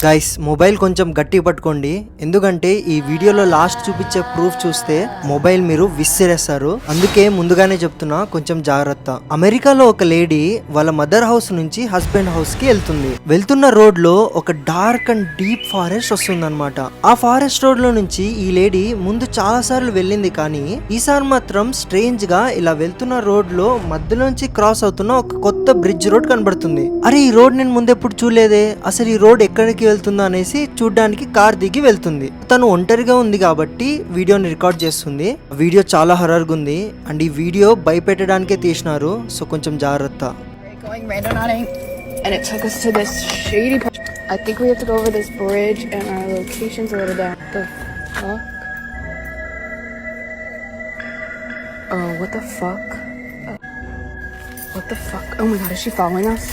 Guys mobile కొంచెం గట్టి పట్టుకోండి, ఎందుకంటే ఈ వీడియోలో లాస్ట్ చూపించే ప్రూఫ్ చూస్తే మొబైల్ మీరు విసిరేస్తారు. అందుకే ముందుగానే చెప్తున్నా, కొంచెం జాగ్రత్త. అమెరికాలో ఒక లేడీ వాళ్ళ మదర్ హౌస్ నుంచి హస్బెండ్ హౌస్ కి వెళ్తున్న రోడ్ లో ఒక డార్క్ అండ్ డీప్ ఫారెస్ట్ వస్తుందన్నమాట. ఆ ఫారెస్ట్ రోడ్ లో నుంచి ఈ లేడీ ముందు చాలా సార్లు వెళ్ళింది, కానీ ఈసారి మాత్రం స్ట్రేంజ్ గా ఇలా వెళ్తున్న రోడ్ లో మధ్యలోంచి క్రాస్ అవుతున్న ఒక కొత్త బ్రిడ్జ్ రోడ్ కనబడుతుంది. అరే ఈ రోడ్ నేను ముందెప్పుడు చూడలేదే, అసలు ఈ రోడ్ ఎక్కడికి వెళ్తుందో అనేసి చూడ్డానికి కార్ దిగి వెళ్తుంది. తను ఒంటరిగా ఉంది కాబట్టి వీడియోని రికార్డ్ చేస్తుంది. వీడియో చాలా హర్రర్ గా ఉంది అండ్ ఈ వీడియో భయపెట్టడానికే తీసినారు, సో కొంచెం జాగ్రత్త. And it took us to this shady part. I think we have to go over this bridge and our location's a little down. What the fuck? Oh, what the fuck? What the fuck? Oh my god, is she following us?